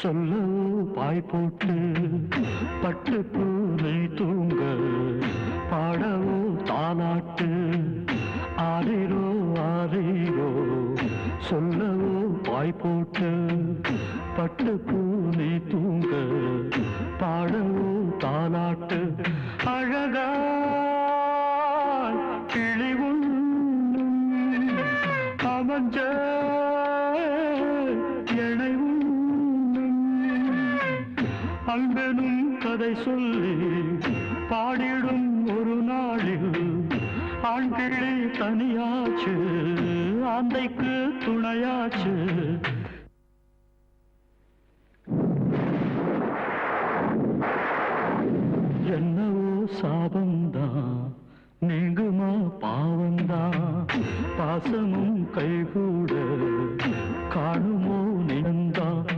சொல்லவோ பாய் போட்டு பட்டு பூனை தூங்க பாடவோ தாலாட்டு ஆரிரோ ஆரிரோ சொல்லவோ பாய் போட்டு பட்டு பூனை தூங்க பாடவோ தாலாட்டு அழகா கிளி உண்ணும் அமஞ்ச எனை அன்பெனும் கதை சொல்லி பாடிடும் ஒரு நாளில் ஆண் கிளி தனியாச்சு ஆந்தைக்கு துணையாச்சு என்னவோ சாபந்தான் நீங்குமா பாவந்தான் பாசமும் கைகூட காணுமோ நினந்தான்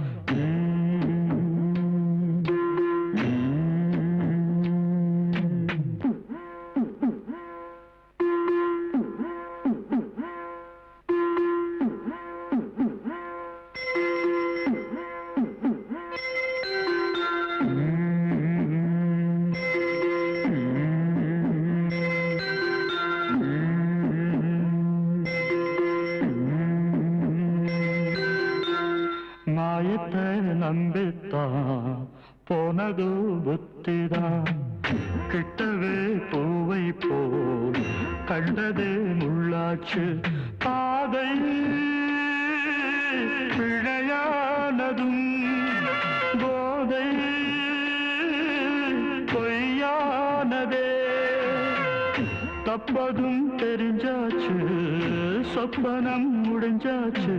மாயத்தை நம்பித்தான் போனதோ புத்திதான் கிட்டவே பூவை போல் கண்டதே முள்ளாச்சு பாதை பிழையானதும் போதை பொய்யானதே தப்பதும் தெரிஞ்சாச்சு சொப்பனம் முடிஞ்சாச்சு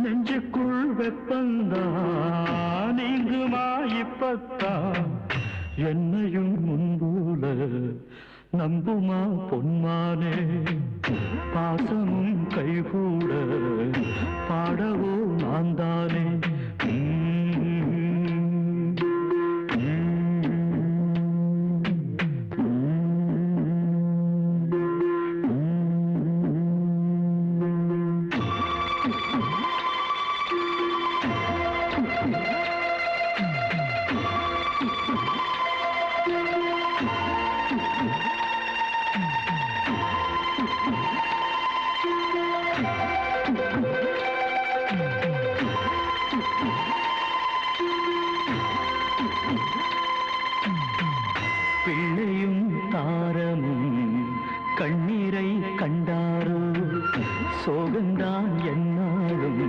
நெஞ்சுக்குள் வெப்பந்தான் நீங்குமா இப்பத்தான் என்னையும் முன்போல நம்புமா பொன்மானே பாசமும் கைகூட பாடவோ நான் தானே பிள்ளையும் தாரமும் கண்ணீரை கண்டாரோ சோகந்தான் என்னாலும்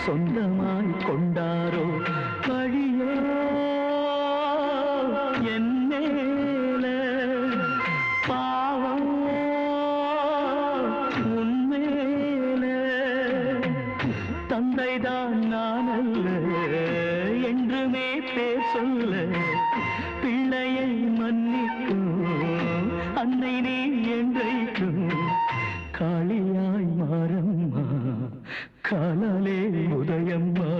சொந்தமாய் கொண்டாரோ வழியோ என்னேல பாவம் உன்மேல தந்தைதான் நான் அல்ல என்றுமே பேர் சொல்ல பிள்ளையை மன்னிக்கும் அன்னை நீ என்றைக்கும் காளியாய் மாறம்மா காலாலே உதயம்மா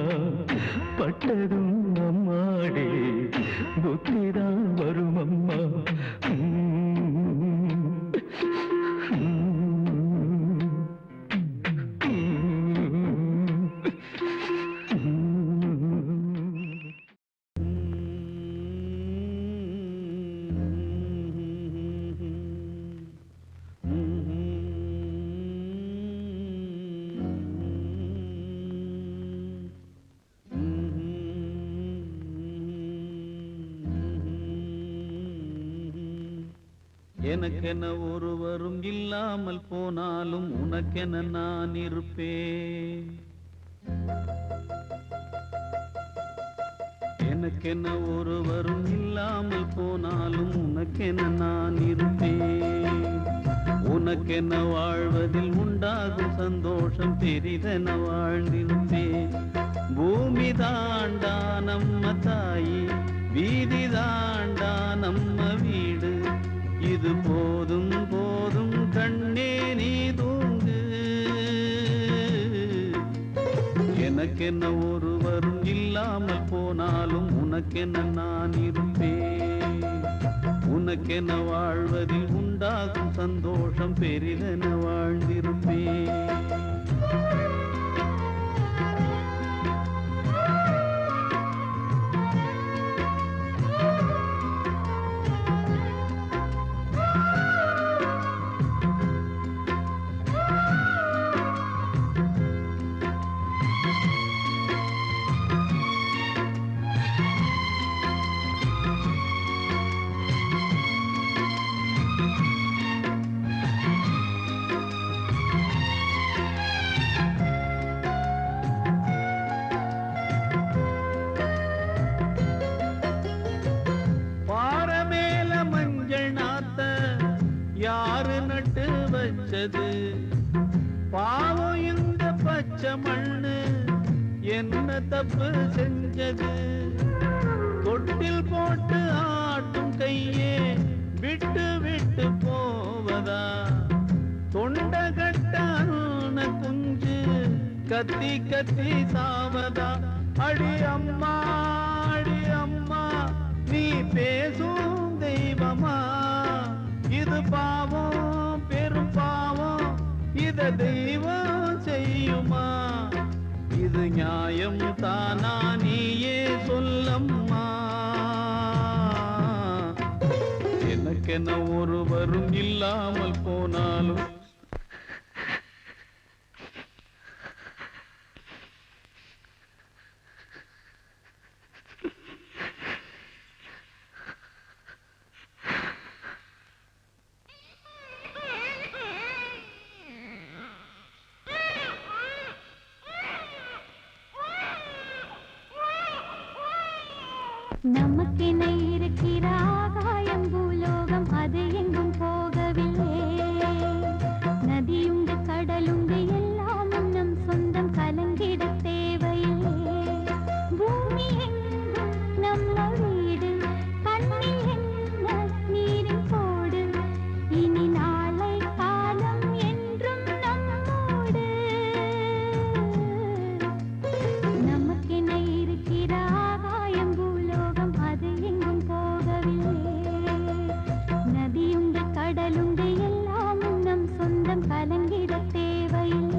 பட்டதும் அம்மாடே புத்திதான் வரும் அம்மா எனக்கென ஒருவரும் இல்லாமல் போனாலும் உனக்கென நான் இருப்பேன் எனக்கென ஒருவரும் இல்லாமல் போனாலும் உனக்கென நான் இருப்பேன் உனக்கென வாழ்வதில் உண்டாகும் சந்தோஷம் பெரிதென வாழ்ந்திருப்பேன் பூமி தாண்டா நம்ம தாயி வீதி தாண்டா நம்ம வீடு இது போதும் போதும் கண்ணே நீ தூங்கு எனக்கென்ன ஒருவரும் இல்லாமல் போனாலும் உனக்கென்ன நான் இருப்பேன் உனக்கென்ன வாழ்வதில் உண்டாகும் சந்தோஷம் பெரிதென வாழ்ந்திருப்பேன் வச்சது. பாவம் இந்த பச்சை மண்ணு என்ன தப்பு செஞ்சது? தொட்டில் போட்டு ஆட்டும் கையே விட்டு விட்டு போவதா? தொண்டை கட்டான குஞ்சு கத்தி கத்தி சாவதா? அடி அம்மா அடி அம்மா நீ பேசும் தெய்வமா? இது பாவம் பெரும் பாவம், இத தெய்வம் செய்யுமா? இது நியாயம் தானா நீயே சொல்லம்மா. எனக்கென ஒருவரும் இல்லாமல் போனாலும் நமக்கென இருக்கிற ஆகாயம் பூலோகம் அது எங்கும் போகவில்லை. நதியுண்டு கடலுண்டு எல்லாமும் நம் சொந்தம், கலங்கிட தேவையில்லை. பூமி எங்கும் நம்ம வீடு, கண்ணில் என்ன நீரின் கோடு. இனி நாளை காலம் என்றும் நம்மோடு. நமக்கென இருக்கிற ஆகாயம் பூலோகம் அது எங்கும் போகவில்லை. நதியுண்டு கடலுண்டு எல்லாமும் நம் சொந்தம், கலங்கிட தேவையில்லை.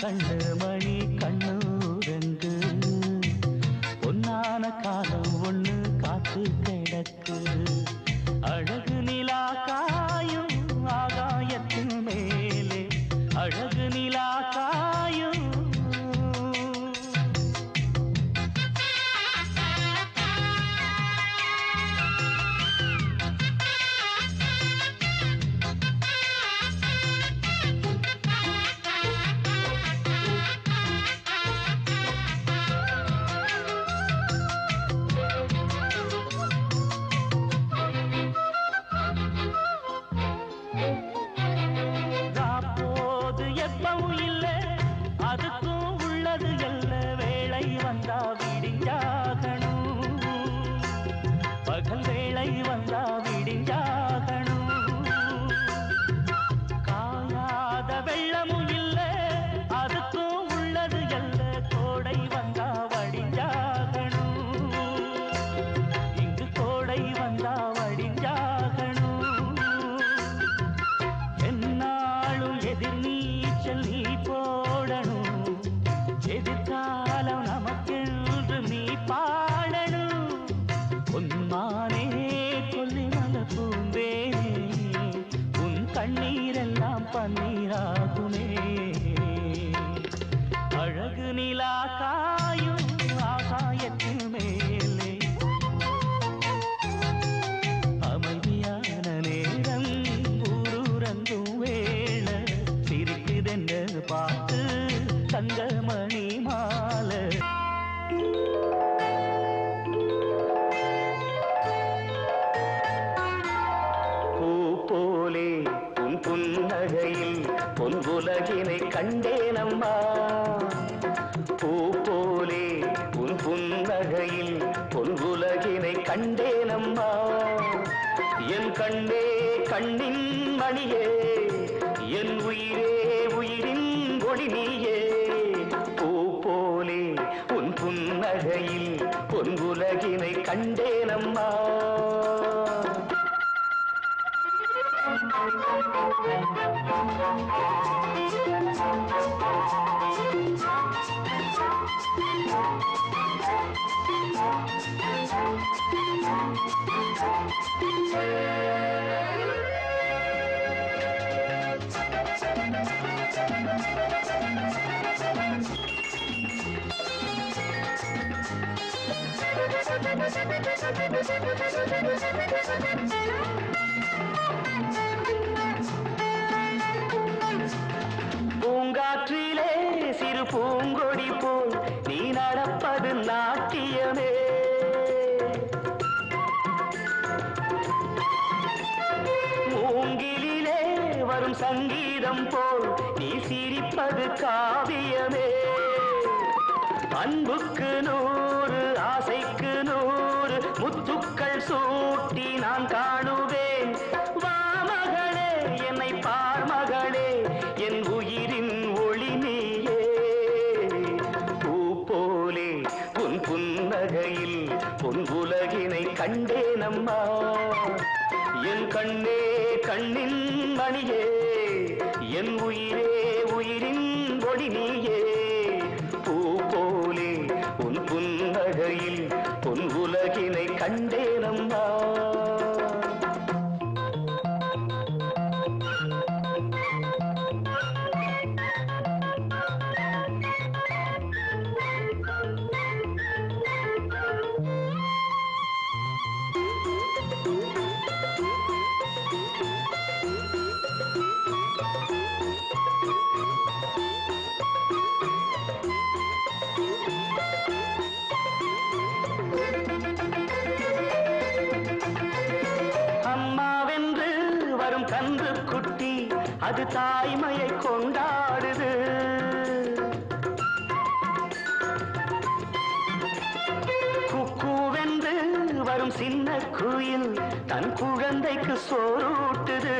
கண்ணு மணி கண்ணூரங்கு பொன்னான காலம் ஒண்ணு காத்து கிடக்கு அழகு நிலா காயும் ஆகாயத்தின் மேலே அழகு நிலா காயும் பன்னீராகுமே. அழகு நிலா காயும் ஆகாயத்தின் மேலே அமைதியான நேரம் ஊரூரங்கும் வேள சிரிக்குதென்று பார்த்து தங்கமணி மாலை. பூ போலே உன் புன்னகையில் பொன்புலகினை கண்டேனம்மா. பூ போலே உன் புன்னகையில் பொன்புலகினை கண்டேனம்மா. என் கண்ணே கண்ணின் மணியே, என் உயிரே உயிரின் ஒளி நீயே. பூ போலே உன் புன்னகையில் பொன்புலகினை கண்டேனம்மா. பூங்காற்றிலே சிறு பூங்கொடி போல் நீ நடப்பது நாட்டியமே. மூங்கிலே வரும் சங்கீதம் போல் நீ சிரிப்பது காவியமே. அன்புக்கு 100 ஆசைக்கு 100 முத்துக்கள் சூட்டி நான் காணுவேன். வா மகளே என்னை பார் மகளே, என் உயிரின் ஒளி நீயே. பூ போலே உன் புன்னகையில் பொன்புலகினை கண்டேனம்மா. என் கண்ணே கண்ணின் மணியே, என் உயிரே உயிரின் ஒளி நீயே. பூ போலே உன் புன்னகையில் பொன்புலகினை கண்டேனம்மா. அம்மாவென்று வரும் கன்று குட்டி அது தாய்மையை கொண்டாடுது. குக்கூவென்று வரும் சின்ன குயில் தன் குழந்தைக்கு சோறூட்டுது.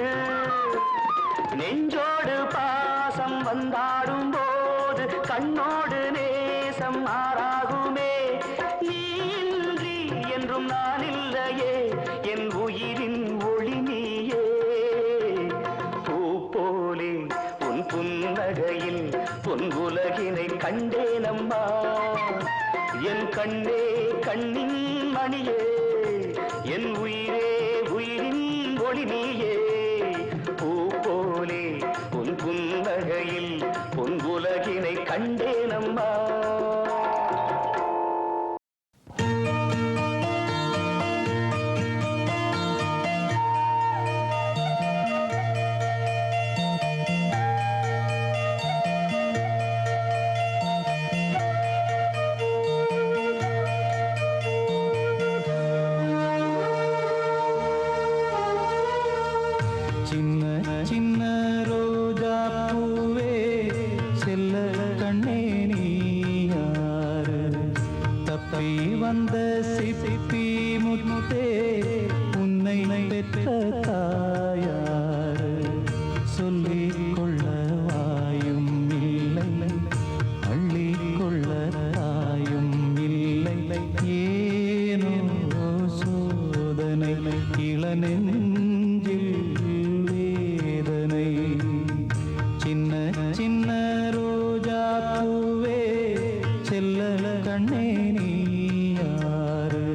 நெஞ்சோடு பாசம் வந்தாடும் போது கண்ணோடு நேசம் மாறாகுமே. நீன்றி என்றும் நான் இல்லையே, என் உயிரின் ஒளி நீயே. பூ போலே உன் புன்னகையில் பொன்புலகினை கண்டேனம்மா. என் கண்ணே கண்ணின் மணியே, என் உயிரே உயிரின் ஒளி நீயே. பூ போலே உன் புன்னகையில் பொன்புலகினை கண்டேனம்மா. சின்ன ரோஜா பூவே செல்ல கண்ணே நீ யாரு? தப்பி வந்த சிப்பி முத்தே உன்னை பெற்ற தாயாரு? சொல்லிக் கொள்ள வாயும் இல்லை, அள்ளிக் கொள்ள தாயும் இல்லை. ஏனோ சோதனை இளநெஞ்சில் வேதனை. சின்ன சின்ன ரோஜா பூவே செல்ல கண்ணே நீ யாரு?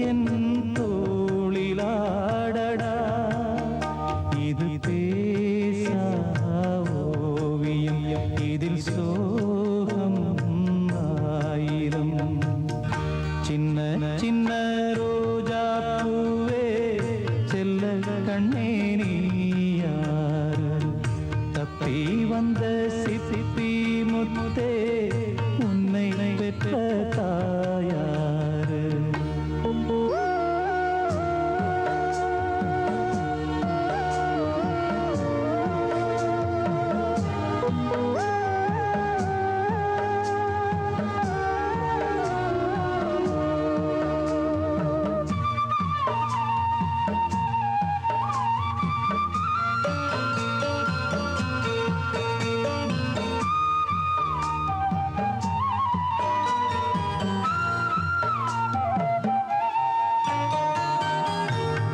என் தோளிலாடடா இது பேசா ஓவியம் இதில் சோகம் ஆயிரம் சின்ன சின்ன ரோஜா பூவே செல்ல கண்ணே நீ யாரு தப்பி வந்த சிப்பி முத்தே உன்னை பெற்ற தாயாரு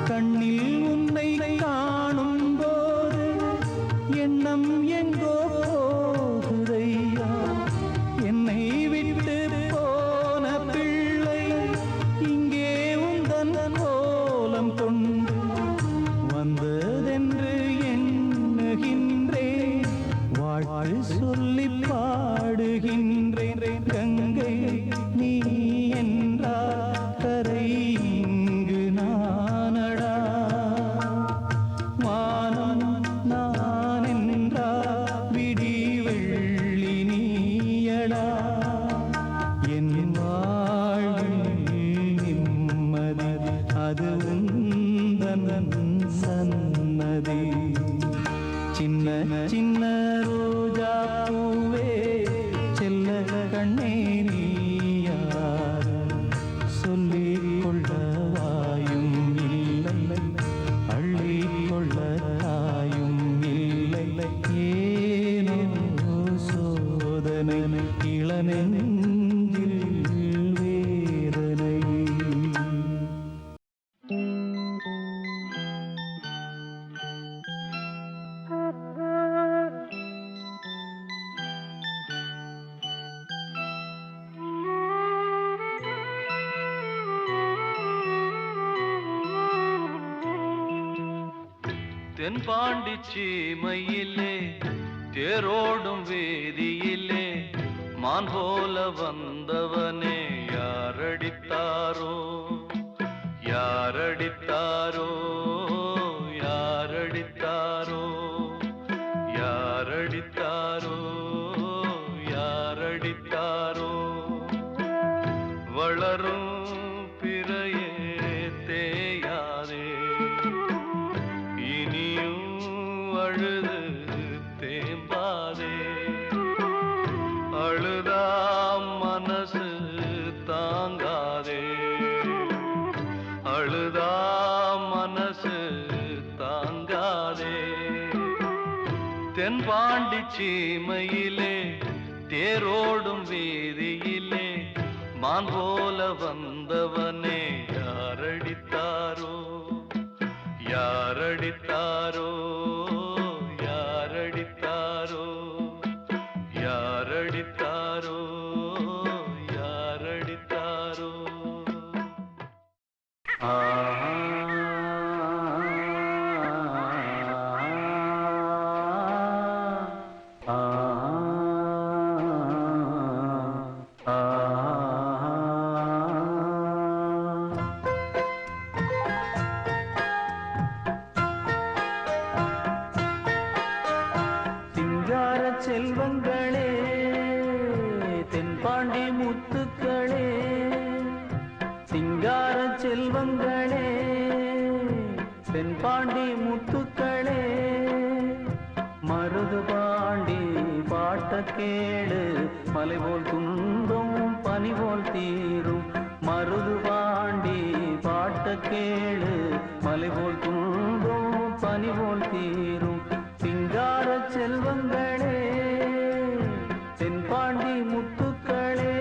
கண்ணில் உன்னை காணும் போது எண்ணம் எங்கோ போகுதையா என்னை விட்டு போன பிள்ளை இங்கே உந்தன் கோலம் கொண்டு வந்ததென்று எண்ணுகின்றேன் வாழ் சொல்லி பாடுகின்றேன் கங்கை நீ என்றால் கரை இங்கு நானடா வானம் நான் என்றால் விடி வெள்ளி நீயடா என் வாழ்வில் நிம்மதி அது உந்தன் சன்னதி சின்ன சின்ன ரோஜா பூவே செல்ல கண்ணே நீ யாரு சொல்லிக் கொள்ள வாயும் இல்லை அள்ளிக் கொள்ள தாயும் இல்லை ஏனோ சோதனை இளநெஞ்சில் வேதனை தென்பாண்டி சீமையிலே தேரோடும் வேதியிலே மான் போல வந்தவனே யாரடித்தாரோ யாரடித்தாரோ யாரடித்தாரோ யாரடித்தாரோ யாரடித்தாரோ வளரும் பிறையே தேயாதே இனியும் அழுது தேம்பாதே அழுதா மனசு தாங்காதே அழுதா மனசு தாங்காதே தென்பாண்டி சீமையிலே தேரோடும் வீதியிலே மான் போல வந்தவனே யாரடித்தாரோ யாரடித்தாரோ யாரடித்தாரோ யாரடித்தாரோ யாரடித்தாரோ செல்வங்களே தென்பாண்டி முத்துக்களே சிங்கார செல்வங்களே தென்பாண்டி முத்துக்களே மருது பாண்டி பாட்ட கேளு மலை போல் துன்பம் பனி போல் தீரும் மருது பாண்டி பாட்ட கேளு மலை போல் துன்பம் பனி போல் தீரும் சிங்கார செல்வங்களே தென்பாண்டி முத்துக்களே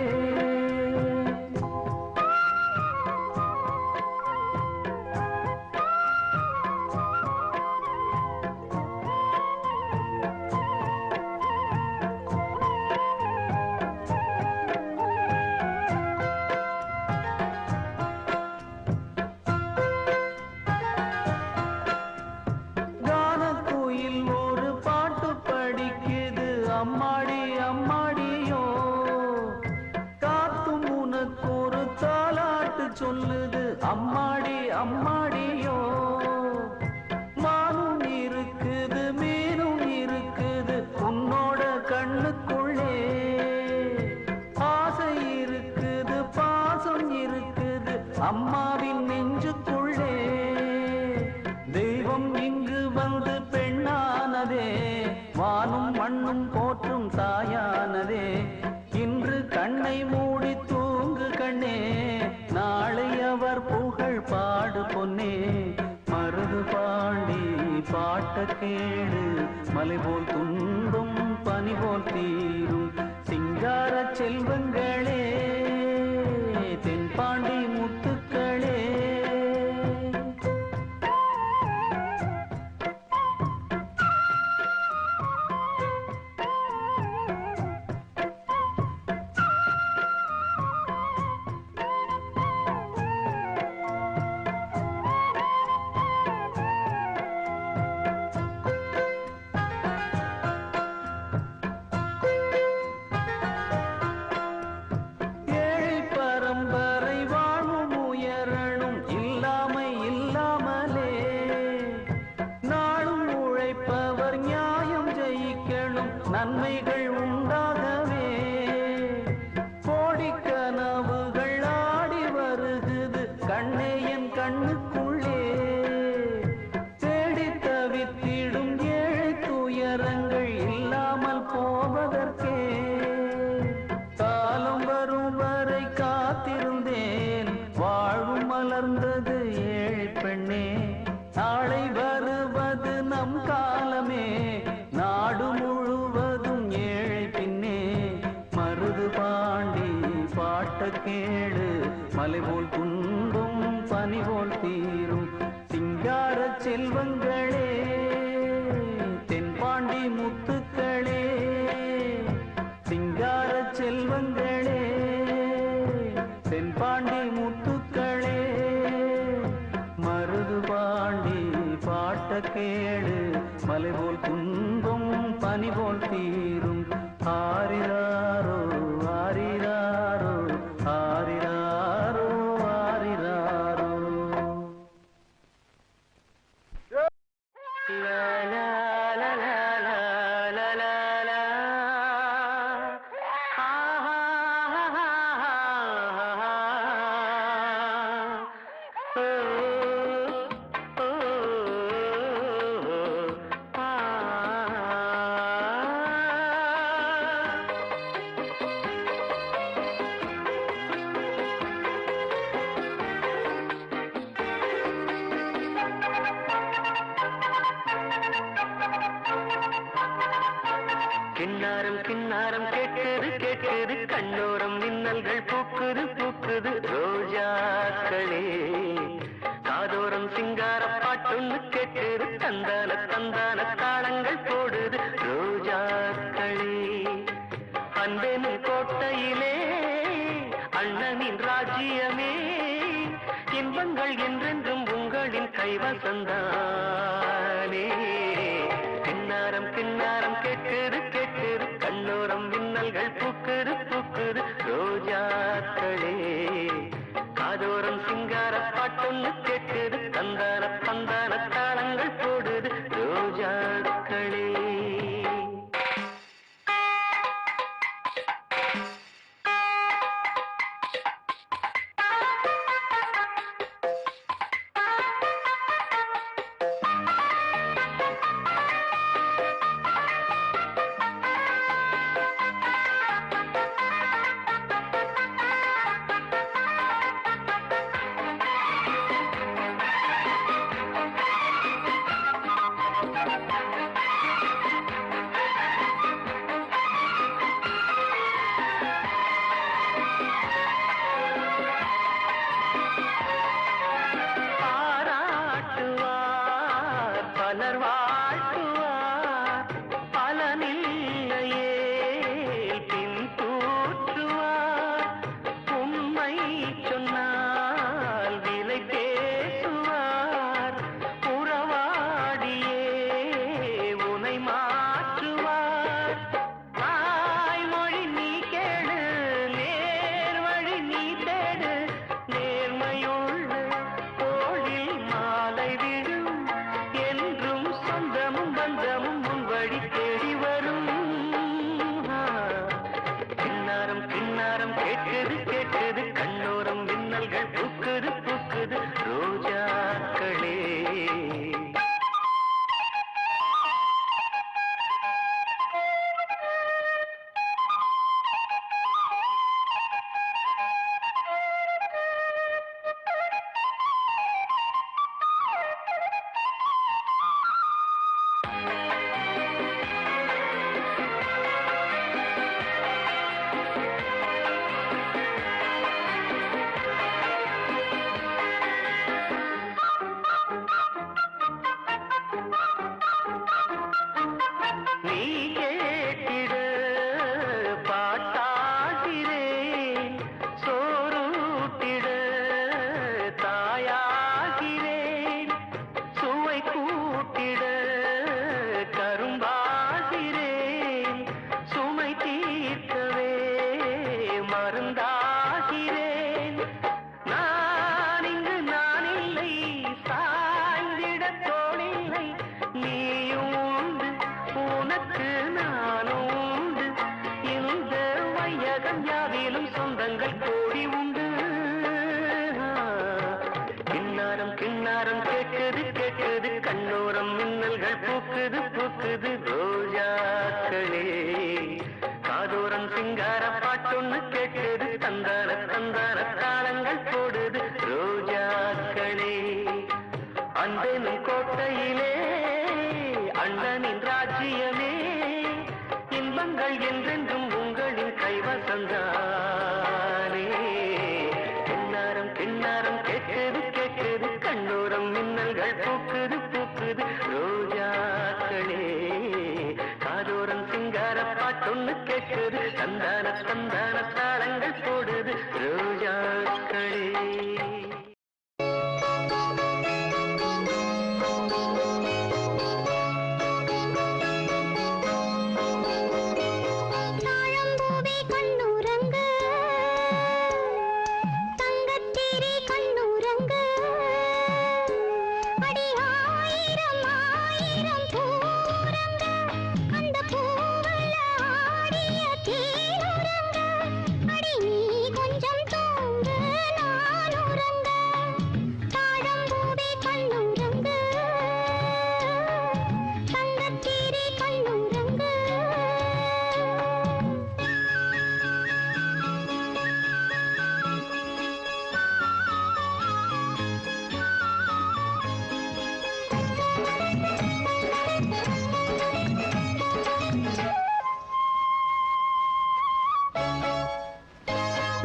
அம்மாடி அம்மாடியோ மானும் இருக்குது மீனும் இருக்குது உன்னோட கண்ணுக்குள்ளே ஆசை இருக்குது பாசம் இருக்குது அம்மாவின் நெஞ்சுக்குள்ளே தெய்வம் இங்கு வந்து பெண்ணானதே வானும் மண்ணும் போற்றும் தாயானதே இன்று கண்ணை மூடி தூங்கு கண்ணே நாளை அவர் புகழ் பாடு பொன்னே மருது பாண்டி பாட்ட கேடு மலை போல் துன்பம் பனி போல் தீரும் சிங்கார செல்வங்களே தென்பாண்டி முத்துக்களே நன்மைகள் உண்டாகவே கோடி கனவுகள் ஆடி வருகுது கண்ணே என் கண்ணுக்குள்ளே தேடி தவித்திடும் ஏழை துயரங்கள் இல்லாமல் போவதற்கே காலம் வரும் வரை காத்திருந்தேன் வாழ்வு மலர்ந்தது ஏழை பெண்ணே நாளை வருவது நம் காலமே நாடு முழுவதும் ஏழை பின்னே மருது பாண்டி பாட்ட கேடு மலை போல் துன்பம் பனி போல் தீரும் சிங்கார செல்வங்களே தென்பாண்டி முத்துக்களே சிங்கார செல்வங்களே தென்பாண்டி முத்துக்களே மருது பாண்டி பாட்ட கேடு மலை போல் துன்பம் பனி போல் தீரும் ஆரிராரோ ஆரிராரோ ஆரிராரோ ஆரிராரோ கிண்ணாரம் கிண்ணாரம் கேட்குது கேட்குது கண்ணோரம் மின்னல்கள் பூக்குது பூக்குது ரோஜாக்களே காதோரம் சிங்கார பாட்டொன்னு கேட்குது தந்தான தந்தான தாளங்கள் போடுது ரோஜாக்களே அன்பெனும் கோட்டையிலே அண்ணனின் ராஜ்யமே இன்பங்கள் என்றென்றும் உங்களின் கைவசந்தானே கிண்ணாரம் கிண்ணாரம் கேட்குது கேட்குது கண்ணோரம் மின்னல்கள் பூக்குது பூக்குது ரோஜாக்களே காதோரம் சிங்கார பாட்டொன்னு கேட்குது தந்தான தந்தான தாளங்கள் போடுது ரோஜாக்களே நீ கேட்டிட பாட்டாகிறேன், சோறூட்டிட தாயாகிறேன், சுவை கூட்டிட கரும்பாகிறேன், சுமை தீர்க்கவே மருந்தாகிறேன். நான் இங்கு நான் இல்லை, சாய்ந்திட தோளில்லை, நீயும் உண்டு உனக்கு நானும் உண்டு, இந்த வையகம் யாவிலும் சொந்தங்கள் கோடி உண்டு. கிண்ணாரம் கிண்ணாரம் கேட்குது கேட்குது, கண்ணோரம் மின்னல்கள் பூக்குது பூக்குது, ரோஜாக்களே காதோரம் சிங்கார பாட்டொன்னு கேட்குது, தந்தார தந்தார தாளங்கள் போடுது ரோஜாக்களே. அன்பெனும் கோட்டையிலே அண்ணனின் ராஜ்யமே, இன்பங்கள் என்றென்றும் உங்களின் கைவசந்தானே. கிண்ணாரம் கிண்ணாரம் கேட்குது கேட்குது, கண்ணோரம் மின்னல்கள் பூக்குது பூக்குது, ரோஜாக்களே காதோரம் சிங்கார பாட்டொன்னு கேட்குது, தந்தான தந்தான தாளங்கள் போடுது ரோஜாக்களே. தாழம்பூவே கண்ணுறங்கு, தங்கத்தேரே கண்ணுறங்கு, அடி ஆயிரம் ஆயிரம் பூரங்க, அந்த பூவல்ல ஆடிய தேனுறங்க, அடி நீ கொஞ்சம் தூங்கு நான் உறங்க. தாழம்பூவே கண்ணுறங்கு, தங்கத்தேரே கண்ணுறங்கு.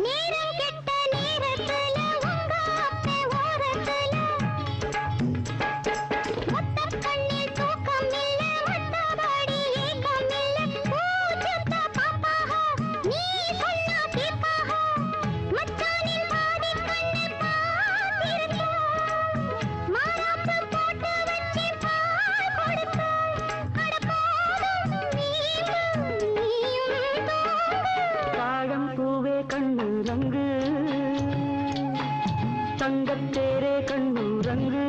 நேரம் கெட்ட நேரத்துல உங்க அப்பே ஓரத்துல, மொத்த கண்ணில் தூக்கம் இல்ல, மத்தபடி ஏக்கம் இல்ல, பூச்சத்த பாப்பாக நீ சொன்னா கேட்பாக, மச்சானின் பாதி கண்ணு பார்த்திருக்க, மாறாப்பு போட்டு வச்சு பால் கொடுக்க, அட போதும் நீயும் தூங்கு. தாழம் பூவே கண்ணுறங்கு, தங்கத்தேரே கண்ணுறங்கு.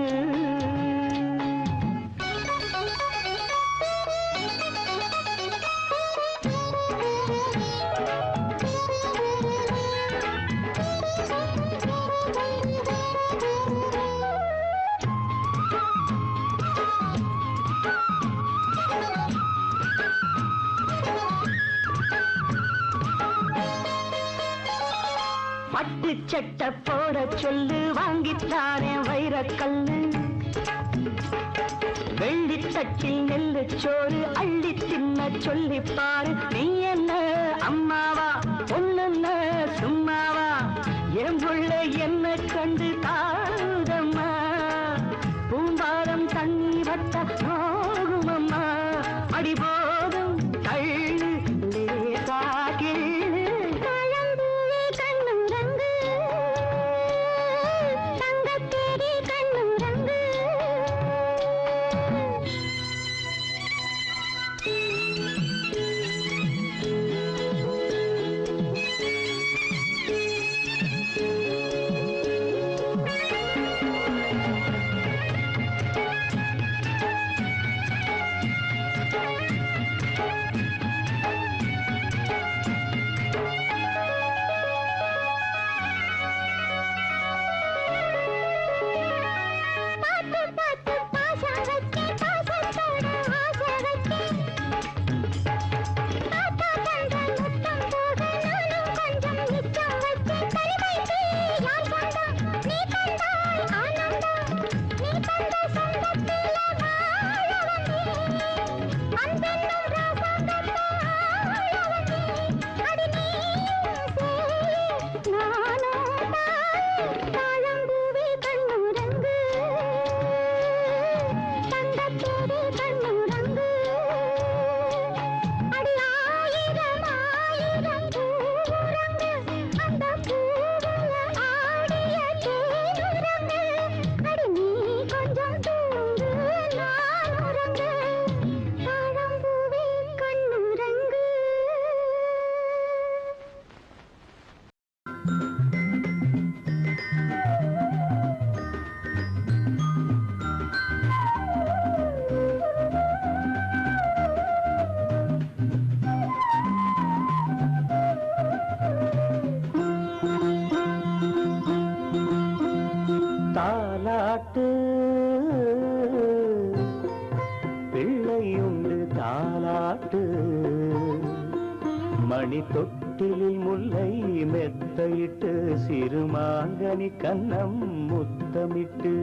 பட்டு சட்டை போட சொல்லு, வாங்கித்தானே வைரக்கல்லு, வெள்ளி தட்டில் நெல்லு சோறு அள்ளி தின்ன சொல்லி பாரு. நீ என்ன அம்மாவா பொண்ணுன்ன சும்மாவா, என் புள்ள என்ன கண்டு தாழ்தம்மா, பூம்பாரம் தண்ணி வட்ட நோகுமம்மா, அடி போதும் தள்ளு லேசா கிள்ளு. தாழம்பூவே கண்ணுறங்கு, தங்கத்தேரே கண்ணுறங்கு. தாலாட்டு பிள்ளையுண்டு தாலாட்டு மணி தொட்டிலில் முல்லை மெத்தையிட்டு சிறுமாங்கனி கன்னம் முத்தமிட்டு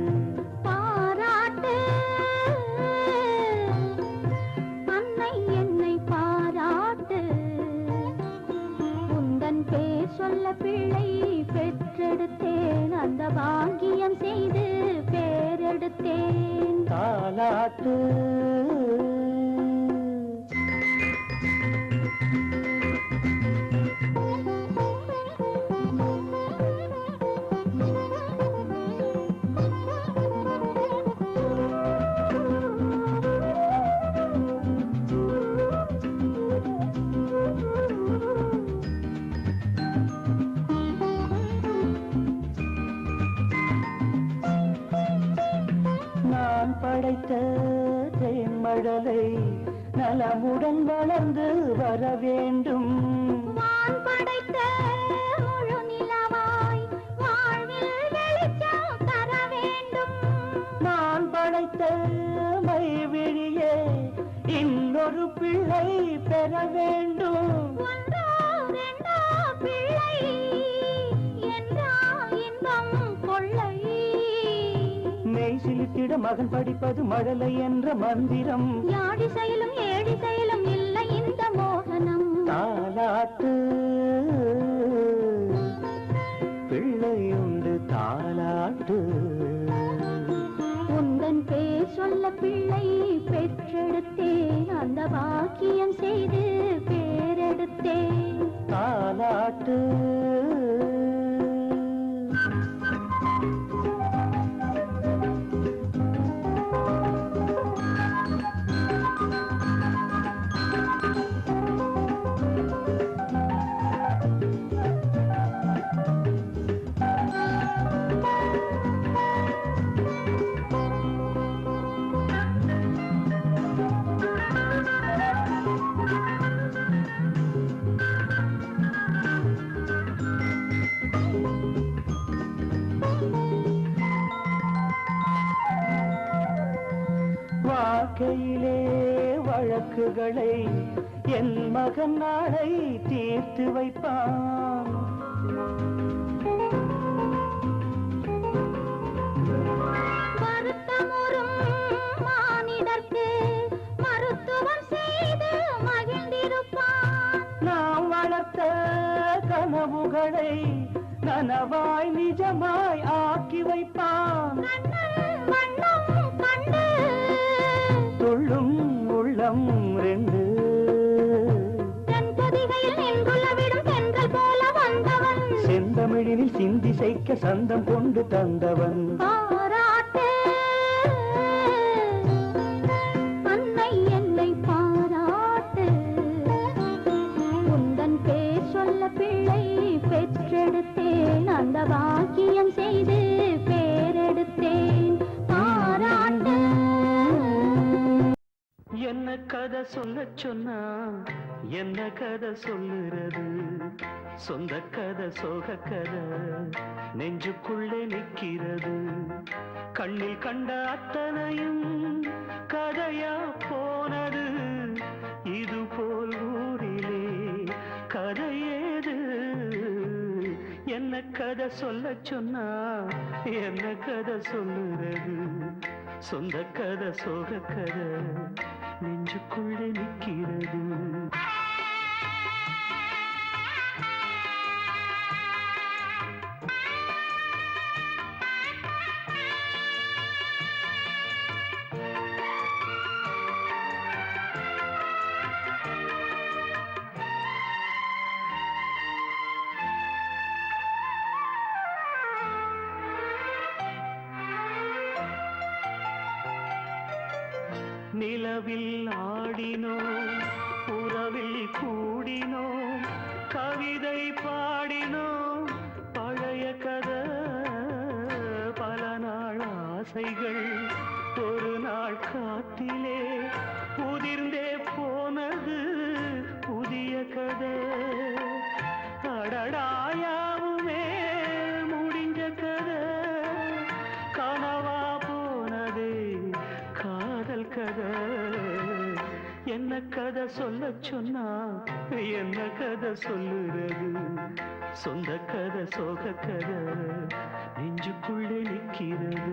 பாராட்டு அன்னை என்னை பாராட்டு உந்தன் பேர் சொல்ல பிள்ளை பெற்றெடுத்தேன் அந்த பாக்கியம் செய்து பேரெடுத்தேன் தாலாட்டு படைத்த தேன்மழலை நலமுடன் வளர்ந்து வர வேண்டும் வான் படைத்த முழு நிலவாய் வாழ்வில் வெளிச்சம் தர வேண்டும் நான் படைத்த மைவிழியே இன்னொரு பிள்ளை பெற வேண்டும் ஒன்றோ ரெண்டோ பிள்ளை என்றால் இன்பம் கொள்ளை மெய் சிலித்திட மகன் படிப்பது மழலை என்ற மந்திரம் யாடி செயலும் ஏடி செயலும் இல்லை இந்த மோகனம் தாலாட்டு பிள்ளையுண்டு தாலாட்டு உந்தன் பேர் சொல்ல பிள்ளை பெற்றெடுத்தேன் அந்த பாக்கியம் செய்து பேரெடுத்தேன் தாலாட்டு வாழ்க்கையிலே வழக்குகளை என் மகன் நாளை தீர்த்து வைப்பான் வருத்தமுறும் மானிடர்க்கு மருத்துவம் செய்து மகிழ்ந்திருப்பான் நாம் வளர்த்த கனவுகளை நனவாய் நிஜமாய் ஆக்கி வைப்பான் வண்ணம் கண்டு துள்ளும் உள்ளம் ரெண்டு தென்பொதிகையில் நின்றுள்ள விடும் தென்றல் போல வந்தவன் செந்தமிழினில் சிந்தி செய்க்க சந்தம் கொண்டு தந்தவன் பாராட்டு அன்னை என்னை பாராட்டு உந்தன் பேர் சொல்ல பிள்ளை பெற்றெடுத்தேன் அந்த பாக்கியம் செய்து பேரெடுத்தேன் பாராட்டு என்ன கதை சொல்ல சொன்னா என்ன கதை சொல்லுறது சொந்த கதை சோக கதை நெஞ்சுக்குள்ளே நிற்கிறது கண்ணில் கண்ட அத்தனையும் கதையா போனது இது போல் ஊரிலே கதையேது என்ன கதை சொல்ல சொன்னா என்ன கதை சொல்லுறது சொந்த கதை சோக கதை நெஞ்சுக்குள்ளே நிற்கிறது நிலவில் ஆடினோம் உறவில் கூடினோம் கவிதை பாடினோம் பழைய கதை பல நாள் ஆசைகள் ஒரு நாள் காத்திலே உதிர்ந்தே போனது புதிய கதை அடடாயாவுமே முடிஞ்ச கதை என்ன கதை சொல்ல சொன்னா என்ன கதை சொல்லுறது சொந்த கதை சோக கதை நெஞ்சுக்குள்ளே நிற்கிறது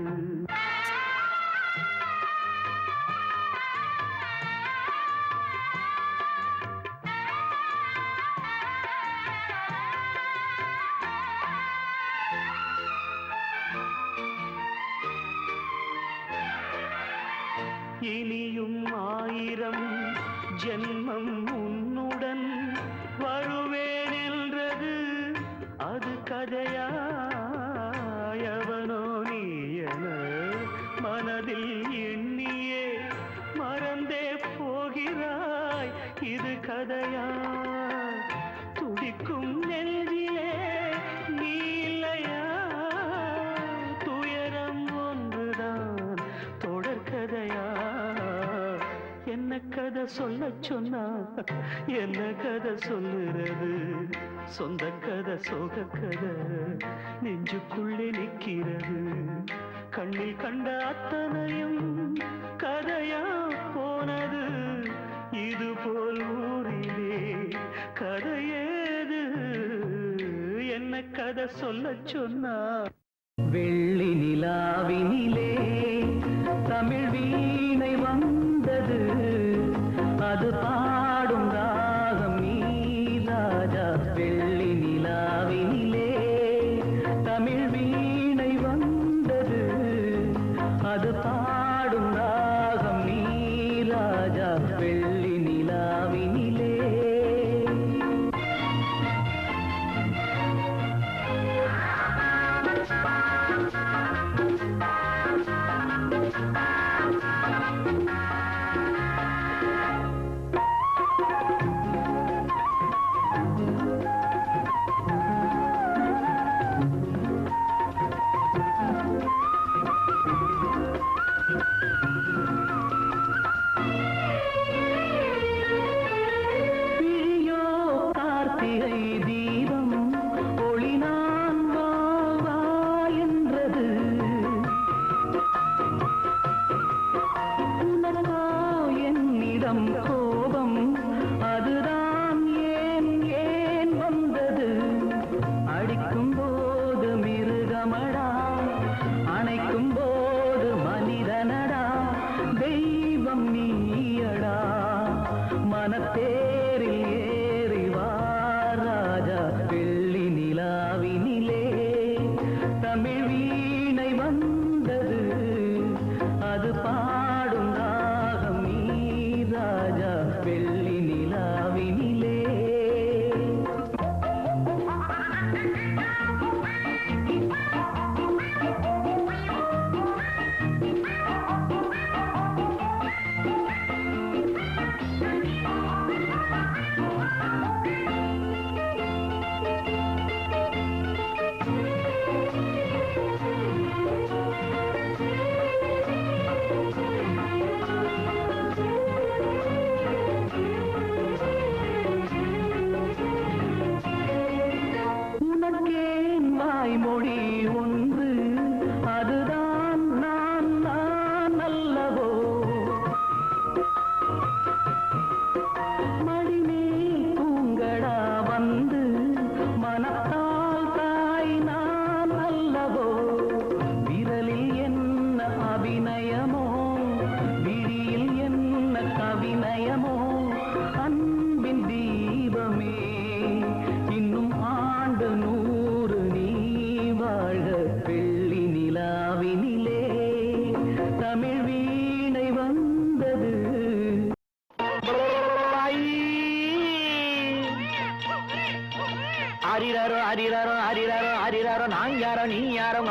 இனியும் 1000 ஜென்மம் உன்னுடன் வருவேன் என்றது அது கதையா எவனோ நீ என மனதில் எண்ணியே மறந்தே போகிறாய் இது கதையா துடிக்கும் நெஞ்சிலே நீ இல்லையா துயரம் ஒன்றுதான் தொடர்கதையா என்ன கதை சொல்ல சொன்னா என்ன கதை சொல்லுறது சொந்த கதை சோக கதை நெஞ்சுக்குள்ளே நிற்கிறது கண்ணில் கண்ட அத்தனையும் கதையா போனது இது போல் ஊரிலே கதையேது என்ன கதை சொல்ல சொன்னா வெள்ளி நிலாவினிலே தமிழ் வீணை வந்தது அது பாடும் ராகம் நீ ராஜா வெள்ளி நிலாவினிலே தமிழ் வீணை வந்தது அது பாடும் ராகம் நீ ராஜா வெள்ளி நிலாவினிலே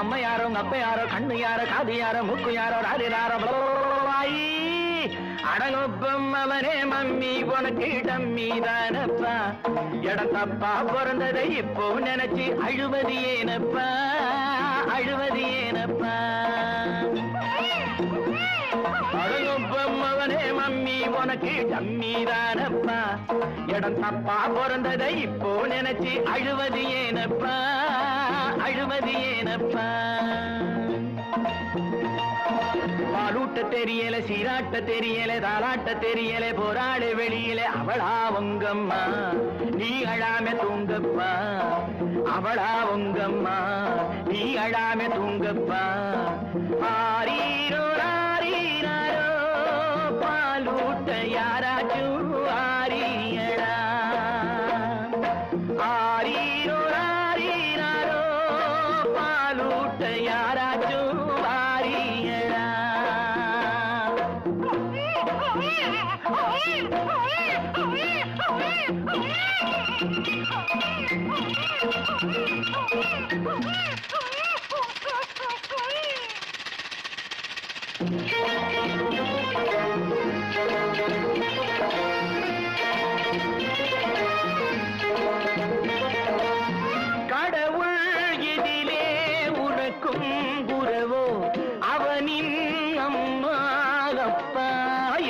அம்மா யாரோ அப்ப யாரோ கண்ணு யாரோ காது யாரோ மூக்கு யாரோ ராரி யாரோ அடங்கொப்பம் அவனே மம்மி உனக்கு டம்மி தானப்பா இடம் தப்பா பிறந்ததை இப்போ நினைச்சு அழுவது ஏனப்பா அழுவது ஏனப்பா அடங்கொப்பம் அவனே மம்மி உனக்கு டம்மி தானப்பா இடம் தப்பா பிறந்ததை இப்போ நினைச்சு அழுவது ஏனப்பா அழுவது ஏனப்பா பாலூட்ட தெரியல சீராட்ட தெரியல தாலாட்ட தெரியல போராடு வெளியில அவளா உங்கம்மா நீ அழாம தூங்கப்பா அவளா உங்கம்மா நீ அழாம தூங்கப்பா ஆரீரோ ஆரீரோ பாலூட்ட யாராச்சும் ஆரியடா ஆரீரோ ஆரீரோ பாலூட்ட யாராச்சும் ஆரியடா கடவுள் எதிலே உனக்கும் குரவோ அவனின் அம்மா அப்பா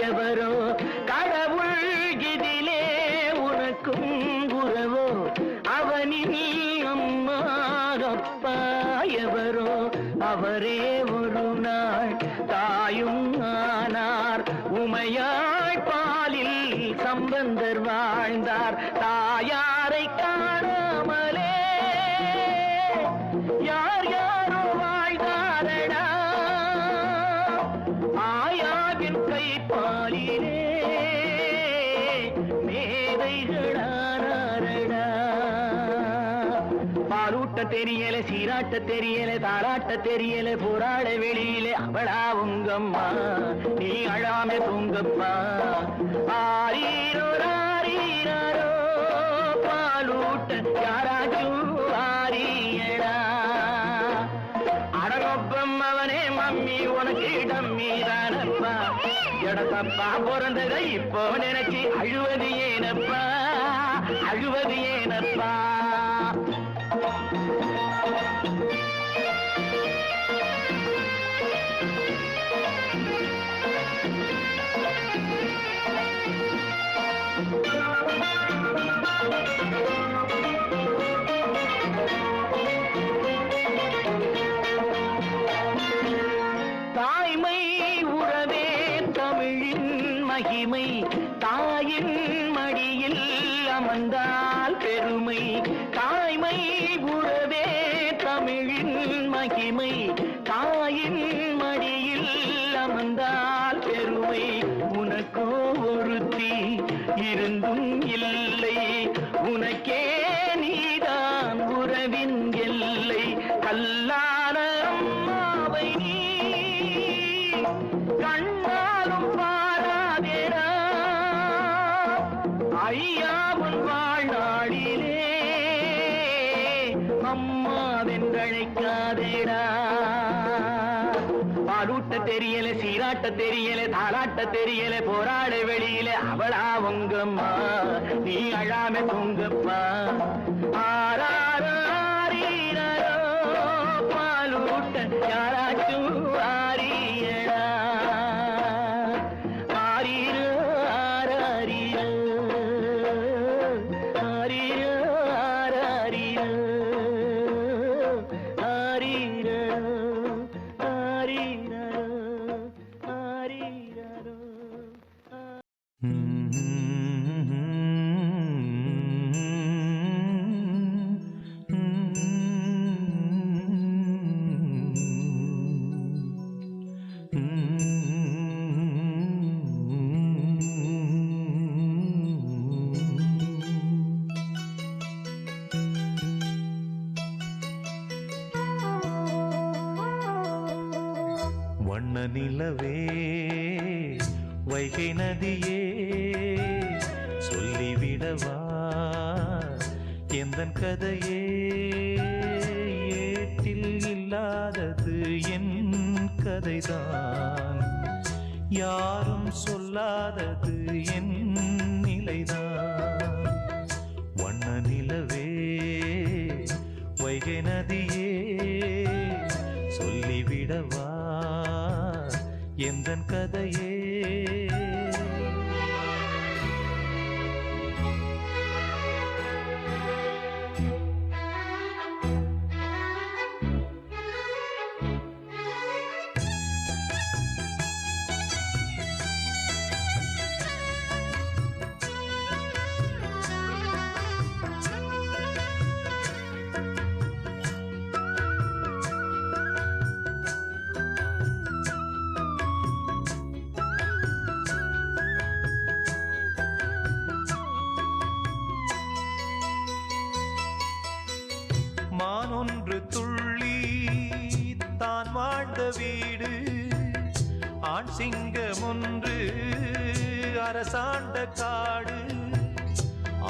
எவரோ கடவுள் எதிலே உனக்கும் குரவோ அவனின் அம்மா அப்பா எவரோ அவரே ஒரு நாள் தாயும் ஆனார் உமையாய் பாலில் சம்பந்தர் வாழ்ந்தார் தாயாரை காணாமலே யார் யாரோ வாழ்ந்தாரடா ஆயாவின் கை பாலிலே மேதைகளானாரடா பாலூட்ட தெரியல சீராட்ட தெரியல தாராட்ட தெரியல போராட வெளியிலே அவளா உங்கம்மா நீ அழாம தூங்கப்பா ஆரீரோ ஆரீரோ பாலூட்ட யாராச்சும் ஆரியடா அடங்கொப்பம் அவனே மம்மி உனக்கு டம்மி தானப்பா எடத்தப்பா பிறந்தத இப்போ நினைச்சு அழுவது ஏனப்பா அழுவது ஏனப்பா தாய்மை உறவே தமிழின் மகிமை தாயின் மடியில் அமர்ந்தால் பெருமை தாய்மை உறவே தமிழின் மகிமை தாயின் மடியில் அமர்ந்தால் பெருமை உனக்கோ ஒருத்தி இருந்தும் இல்லை உனக்கே நீதான் உறவின் எல்லை கல்லான அம்மாவை நீ கண்ணாலும் பாராதேடா ஐயாவும் வாழ்நாளிலே அம்மாவென்றழைக்காதேடா பாலூட்ட தெரியல சீராட்ட தெரியல தாலாட்ட தெரியல போராட வெளியில அவளா உங்கம்மா நீ அழாம தூங்கப்பா ஆராரோ ஆரீரோ பாலூட்ட யாராச்சும் ஆரியடா ஆரீரோ ஆரீரோ ஆரீரோ ஆரீரோ ஆரீரோ ஆரீரோ ஆரீரோ வண்ண நிலவே வைகை நதியே சொல்லிவிடவா எந்தன் கதையே ஏட்டில் இல்லாதது என் கதைதான் யாரும் சொல்லாதது என் நிலைதான் வண்ண நிலவே வைகை நதியே சொல்லிவிடவா எந்தன் கதையே ஆண் சிங்கம் ஒன்று அரசாண்ட காடு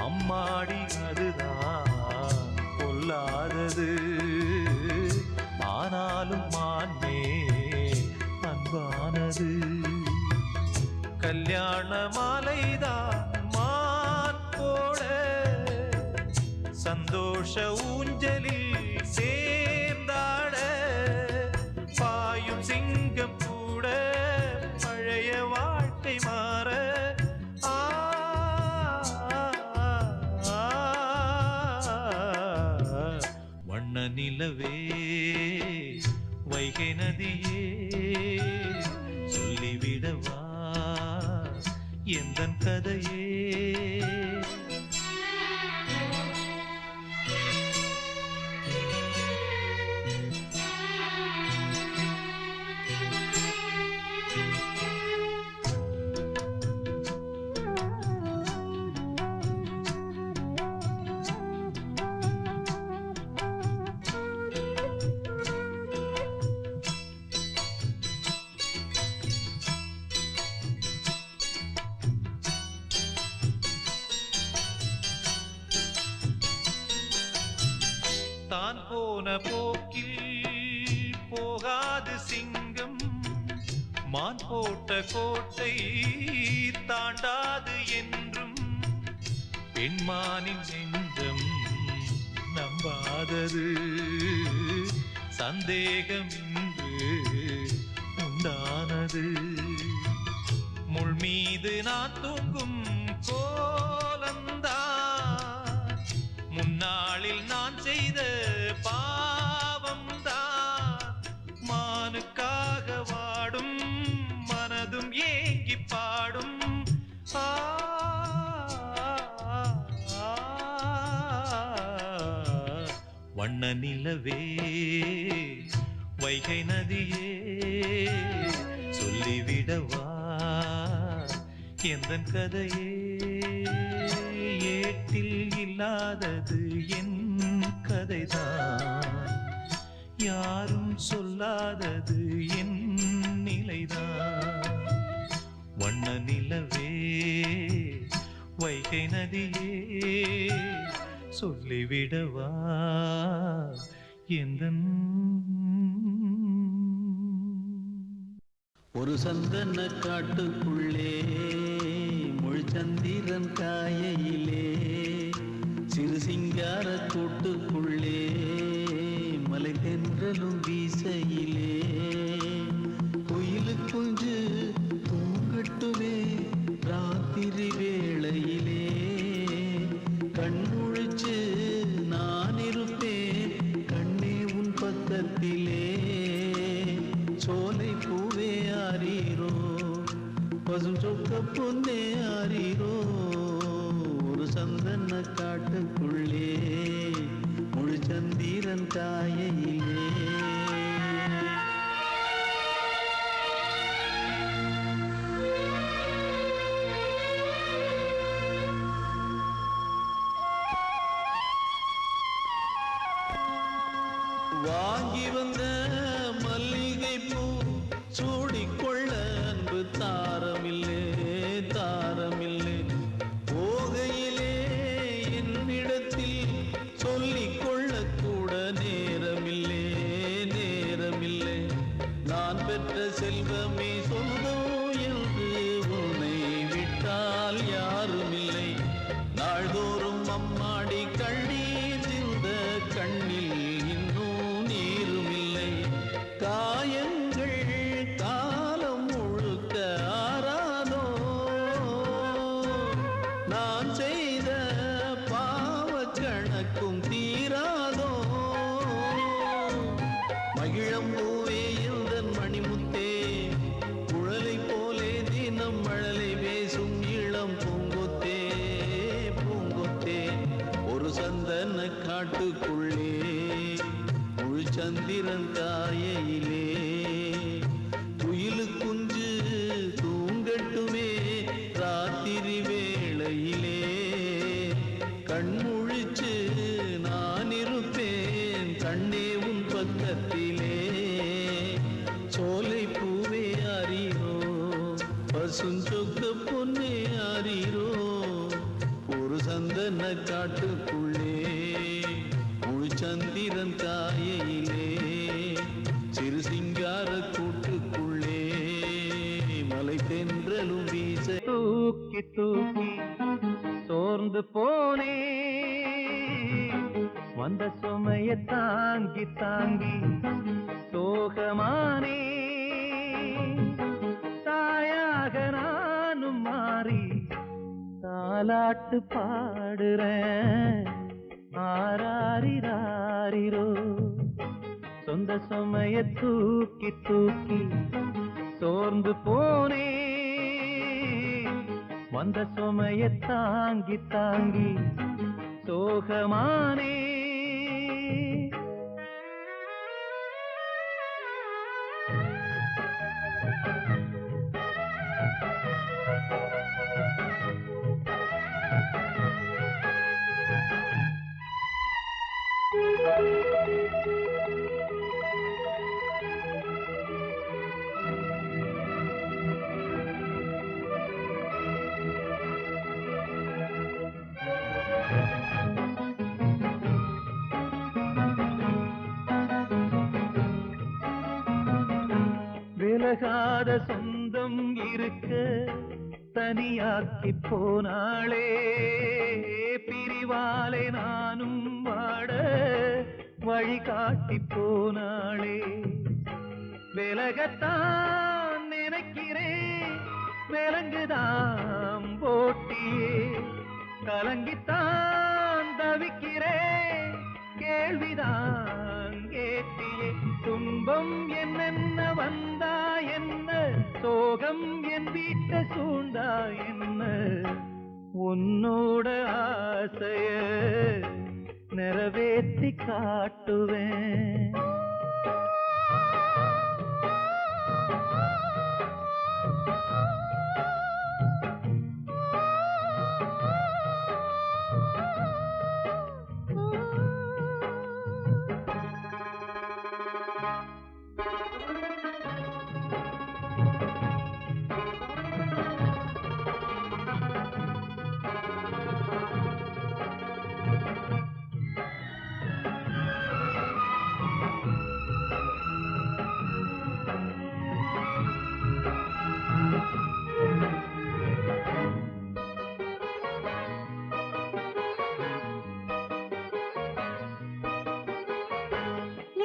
அம்மாடி அதுதான் பொல்லாதது ஆனாலும் மான்மே அன்பானது கல்யாண மாலைதான் மான் போட சந்தோஷ ஊஞ்சலில் சேர்ந்தாட பாயும் சிங்கம் கூட பழைய வாழ்க்கை மாற வண்ண நிலவே வைகை நதியே சொல்லிவிடவா எந்தன் கதையே தான் போன போக்கில் போகாது சிங்கம் மான் போட்ட கோட்டை தாண்டாது என்றும் பெண்மானின் நெஞ்சம் நம்பாதது சந்தேகம் இன்று உண்டானது முள் மீது நான் தூங்கும் கோலந்தான் முன்னாளில் நான் செய்த பாவம் தான் மானுக்காக வாடும் மனதும் ஏங்கி பாடும் வண்ண நிலவே வைகை நதியே சொல்லிவிடவா எந்தன் கதையே ஏட்டில் இல்லாதது என் கதைதான் யாரும் சொல்லாதது என் நிலைதான் வண்ண நிலவே வைகை நதியே சொல்லிவிடவா எந்தன் ஒரு சந்தன காட்டுக்குள்ளே முழுச்சந்திரன் காயையிலே சிறு சிங்கார கூட்டுக்குள்ளே மலை தென்றலும் வீசையிலே குயிலு குஞ்சு தூங்கட்டுமே ராத்திரி வேளையிலே கண்முழிச்சு நான் இருப்பேன் கண்ணே உன் பக்கத்திலே சோலை பூவே ஆரீரோ பசும் சொக்க பொன்னே ஆரீரோ ஒரு சந்தன காட்டுக்குள்ளே முழு சந்திரன் காயையிலே வாங்கி வந்த மல்லிகை பூ சூடிக்கொள்ள அன்பு தாரமில்லே தாரமில்லே போகையிலே என்னிடத்தில் சொல்லிக்கொள்ள கூட நேரமில்லே நேரமில்லை நான் பெற்ற செல்வமே சொந்தம் என்று உன்னை விட்டால் யாருமில்லை நாள்தோறும் அம்மாடி கண்ணீர் சிந்த கண்ணில் காயங்கள் காலம் முழுக்க ஆறாதோ நான் செய்த பாவ கணக்கும் தீராதோ மகிழம்பூவே எந்தன் மணிமுத்தே குழலை போலே தினம் மழலை பேசும் இளம் பூங்கொத்தே பூங்கொத்தே ஒரு சந்தன காட்டுக்குள்ளே சந்திரன் காயையிலே குயிலு குஞ்சு தூங்கட்டுமே ராத்திரி வேளையிலே கண்முழிச்சு நான் இருப்பேன் கண்ணே உன் பக்கத்திலே சோலை பூவே அறியோ பசுஞ்சொக்க பொன்னே ஆரீரோ ஒரு சந்தன காட்டுக்குள்ளே முழுச்சந்திரன் காயையிலே சிறு சிங்கார கூட்டுக்குள்ளே மலை தென்றலும் வீச தூக்கி தூக்கி சோர்ந்து போனே வந்த சுமைய தாங்கி தாங்கி சோகமானே தாயாக நானும் மாறி தாலாட்டு பாடுறேன் ஆராரிராரிரோ சொந்த சுமைய தூக்கி தூக்கி சோர்ந்து போனே வந்த சுமைய தாங்கி தாங்கி சோகமானே விலகாத சொந்தம் இருக்க தனியாக்கி போனாளே பிரிவாலே நானும் வாட வழிகாட்டி போனாளே விலகத்தான் நினைக்கிறேன் விலங்குதான் போட்டியே கலங்கித்தான் தவிக்கிறேன் கேள்விதான் கேட்டியே துன்பம் என்னென்ன வந்தா என்ன சோகம் என் வீட்ட சூண்டா என்ன உன்னோட ஆசைய நிறைவேற்றி காட்டுவேன்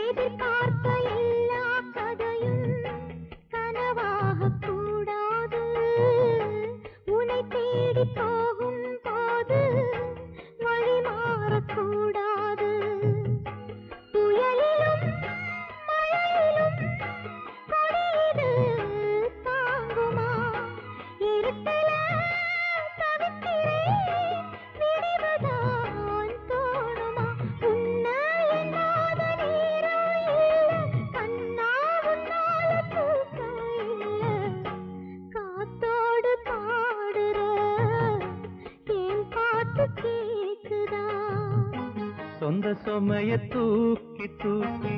எதிர்பார்த்த எல்லா கதையும் கனவாக கூடாது உன்னை தேடி போகும் போது வழி மாறக்கூடாது புயலிலும் மழையிலும் கொடியது தாங்குமா இருட்டில தவிக்கிறேன் விடுவதான் தோணுமா உன்னை எண்ணாத நேரம் இல்ல கண்ணா உன்னால தூக்கம் இல்ல காத்தோடு பாடுற என் பாட்டு கேக்குதா சொந்த சுமைய தூக்கி தூக்கி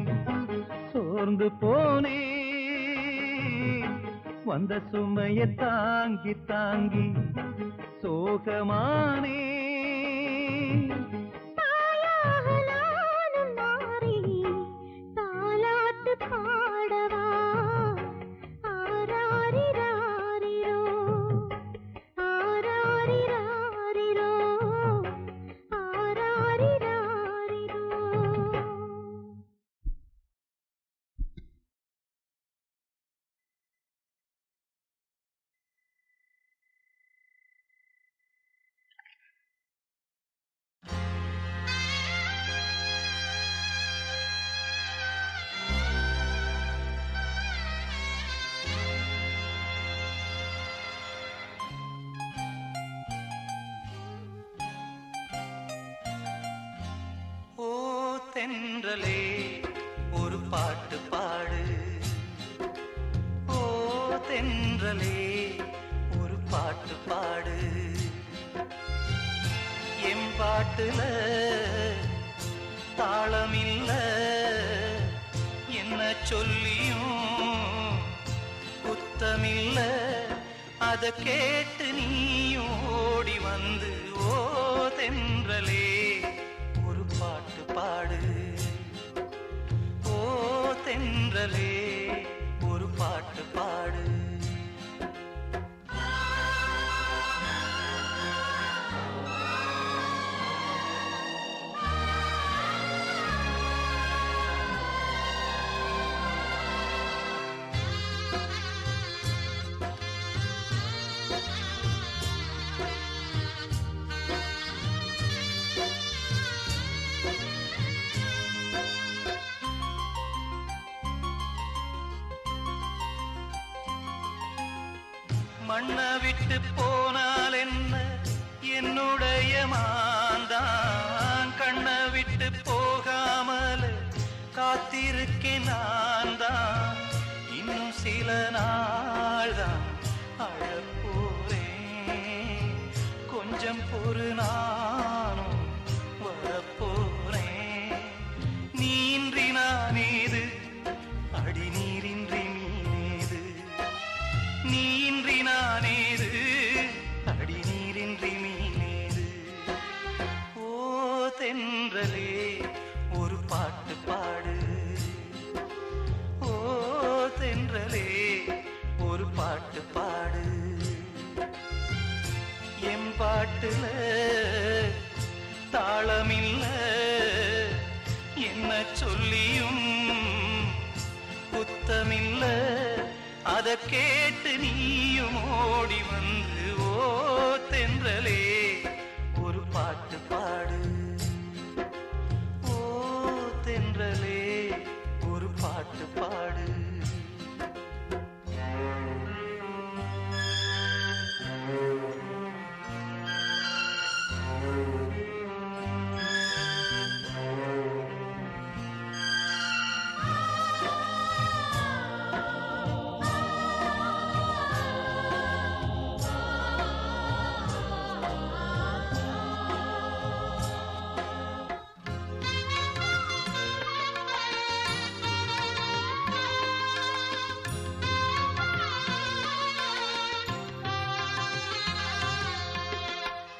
சோர்ந்து போனே வந்த சுமைய தாங்கி தாங்கி சோகமானே தாயாக நானும் மாறி தாலாட்டு பாடவா ஆராரிராரிரோ ஆராரிராரிரோ ஆராரிராரிரோ ஓ தென்றலே ஒரு பாட்டு பாடு ஓ தென்றலே ஒரு பாட்டு பாடு என் பாட்டுல தாளமில்ல என்ன சொல்லியும் குத்தமில்ல அத கேட்டு நீயும் ஓடி வந்து ஓ தென்றலே ஒரு பாட்டு பாடு. ஓ தென்றலே ஒரு பாட்டு பாடு. மண்ண விட்டு போனால் என்ன என்னுடைய மாந்தான், கண்ண விட்டு போகாமல் காத்திருக்கேன் நான் தான். இன்னும் சில நாள் தான் அழப்போறேன், கொஞ்சம் பொறு நானும் வரப்போறேன். நீன்றி நான் ஏது அடி நீரின்றி மீனேது, நீன்றி நானேது அடி நீரின்றி மீனேது. ஓ தென்றலே ஒரு பாட்டு பாடு. ஓ தென்றலே ஒரு பாட்டு பாடு. என் பாட்டுல தாளமில்ல என்ன சொல்லியும் குத்தமில்ல, அத கேட்டு நீயும் ஓடி வந்து ஓ தென்றலே ஒரு பாட்டு பாடு. ஓ தென்றலே ஒரு பாட்டு பாடு.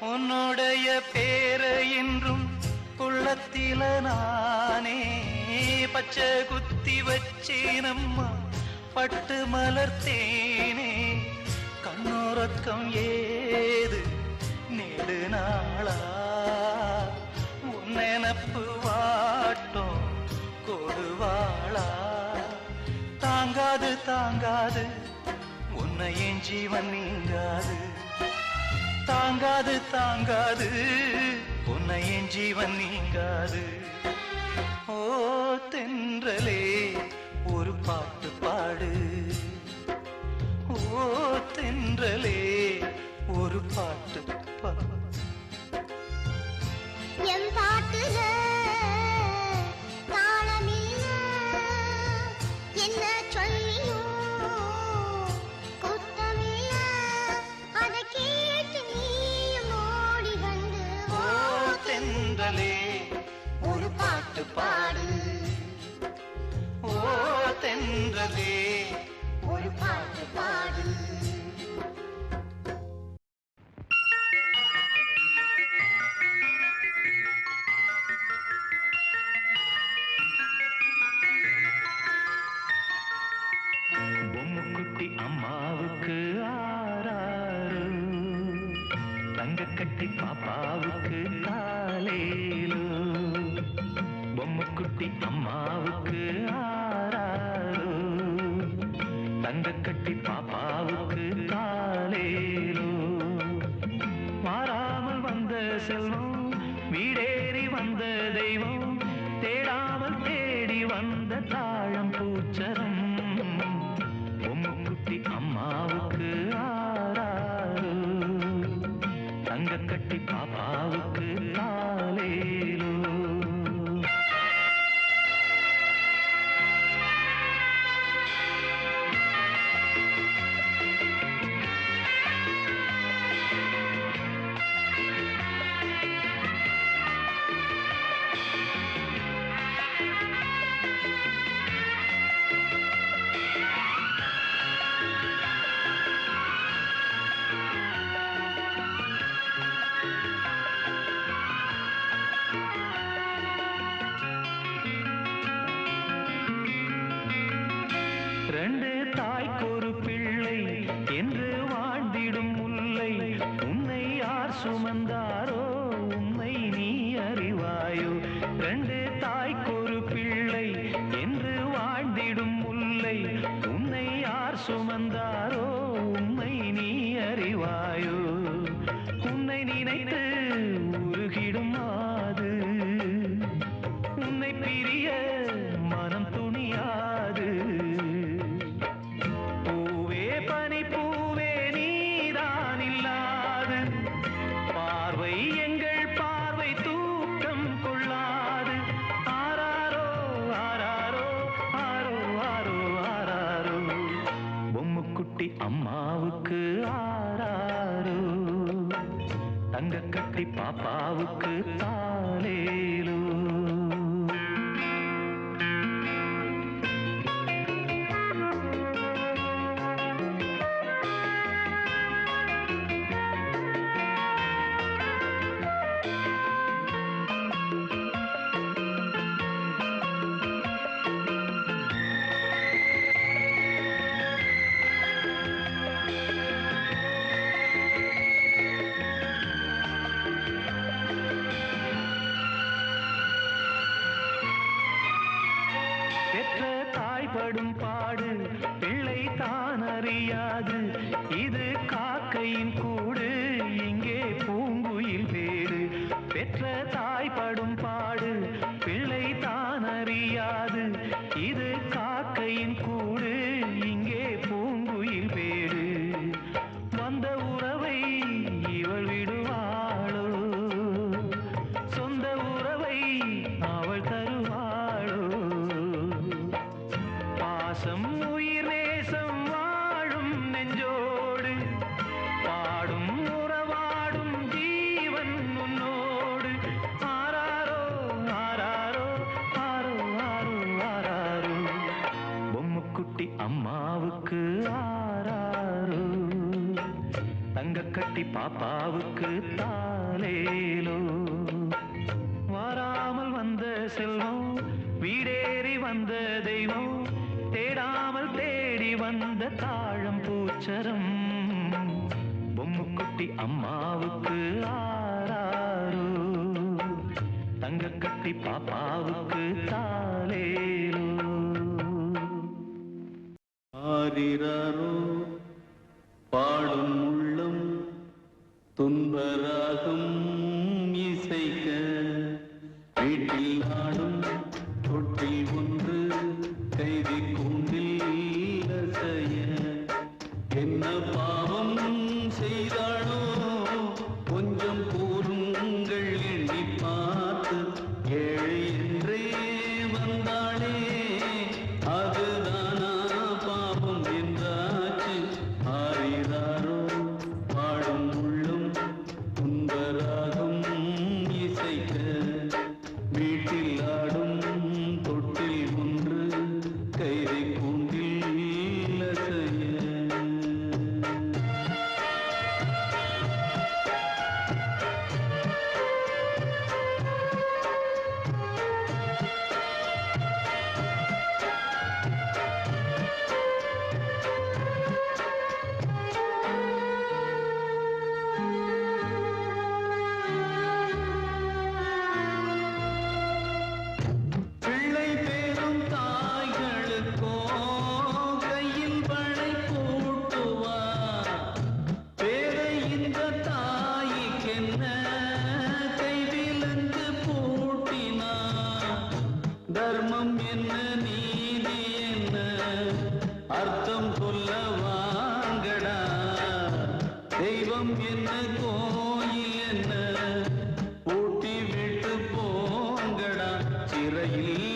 உன்னுடைய பேர என்றும் உள்ளத்தில நானே பச்சை குத்தி வச்சேனம்மா பட்டு மலர்த்தேனே. கண்ணோரக்கம் ஏது நெடு நாளா உன் நினப்பு வாட்டும் கொடுவாளா. தாங்காது தாங்காது உன்னை என் ஜீவன் நீங்காது, தாங்காது தாங்காது உன்னை என் ஜீவன் நீங்காது. ஓ தென்றலே ஒரு பாட்டு பாடு. ஓ தென்றலே ஒரு பாட்டு பாடு. என் பாட்டுல தாளமில்ல என்ன சொல்லியும் குத்தமில்ல, அத கேட்டு நீயும் ஓடி வந்து ஓ தென்றலே ஒரு பாட்டு பாடு. ஓ தென்றலே ஒரு பாட்டு பாடு. பொம்முக்குட்டி அம்மாவுக்கு ஆராரு, தங்கக்கட்டி பாப்பாவுக்கு காலேலு. பொம்முக்குட்டி அம்மாவுக்கு ஆராரு, தங்கக்கட்டி பாப்பாவுக்கு காலேலு. மாறாமல் வந்த செல்வம் வீடேறி வந்த தெய்வம், தேடாமல் தேடி வந்த தாழம் பூச்சரம். பொம்முக்குட்டி அம்மாவுக்கு ஆராரு, தங்கக்கட்டி பாப்பாவுக்கு காலேலு. சுமந்தாரோ உண்மை நீ அறிவாயோ உன்னை நினைத்து உருகிடும் மாது உன்னை பிரிய மனம் துணியாது பூவே பனி பூவே நீதான் இல்லாது பார்வை எங்கள் பார்வை தூக்கம் கொள்ளாது ஆராரோ ஆராரோ ஆரோ ஆரோ ஆராரோ பொம்முக்குட்டி அம்மாவுக்கு ஆராரோ தங்க கட்டி பாப்பாவுக்கு தாலேலோ பெற்ற தாய்படும் பாடு பிள்ளை தான் அறியாது இது காக்கையின் கூடு இங்கே பூங்குயில் வேடு பெற்ற தாய்படும் பாடு பிள்ளை தான் அறியாது இது காக்கையின் கூடு இங்கே பூங்குயில் வேடு வந்த உறவை இவள் விடுவாளோ சொந்த உறவை அவள் தருவாளோ பாசம் உயிர் நேசம் வாழும் நெஞ்சோடு பாடும் உறவாடும் ஜீவன் உன்னோடு ஆராரோ ஆராரோ ஆரோ ஆரோ ஆராரோ பொம்முக்குட்டி அம்மாவுக்கு ஆராரோ தங்க கட்டி பாப்பாவுக்கு தாலேலோ வாராமல் வந்த செல்வம் வீடேறி வந்த தெய்வம் தேடாமல் தேடி வந்த தாழம் பூச்சரம் பொம்முக்குட்டி அம்மாவுக்கு ஆராரோ தங்க கட்டி பாப்பாவுக்கு தாலேலோ ஆரிராரோ பாடும் உள்ளம் துன்பராகம் இசைக்க வீட்டில் ஆடும் தொட்டில் ஒன்று கைதி கூண்டில் அசைய என்ன பாவம் செய்தாளோ கொஞ்சம் கூறுங்கள் எண்ணி பார்த்து ஏழை என்றே வந்தாளே அதுதானா பாவம் என்றாச்சு ஆரிராரோ பாடும் உள்ளம் துன்பராகம் இசைக்க வீட்டில் ஆடும் தொட்டில் ஒன்று கைதை கூண்டில் அசைய பிள்ளை பேரும் தாய்களுக்கோ கையில் பழை கூட்டுவார் பேரை இந்த தாய்க்கென்ன கைவிலங்கு பூட்டினார் தர்மம் என்ன நீதி என்ன அர்த்தம் சொல்ல வாங்கடா தெய்வம் என்ன கோயில் என்ன பூட்டி விட்டு போங்கடா சிறையில்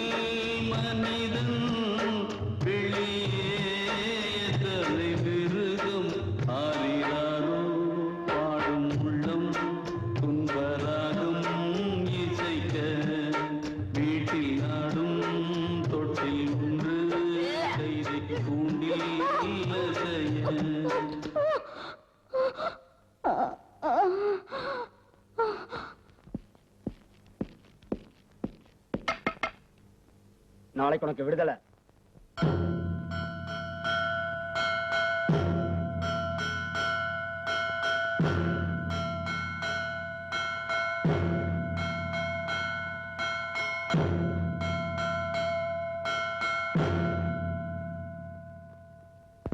மனிதன் வெளியே தலை விருகம் ஆரிராரோ பாடும் உள்ளம் துன்பராகம் இசைக்க வீட்டில் ஆடும் தொட்டில் ஒன்று கைதை கூண்டில் அசைய நாளைக்கு உனக்கு விடுதலை.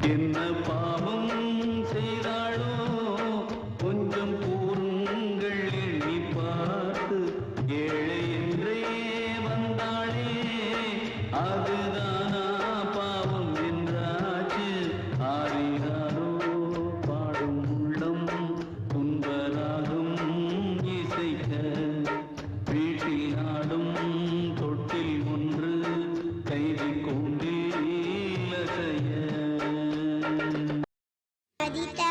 என்ன பாவம் செய்தாளோ கொஞ்சம் கூறுங்கள் எண்ணி பார்த்து ஏழை என்றே வந்தாளே அதுதானா பாவம் என்றாச்சு ஆறினாரோ பாடும் உள்ளம் துன்பராகும் இசைக்க வீட்டில் நாடும் தொட்டில் ஒன்று கைதி கொண்டில் அசைய Adita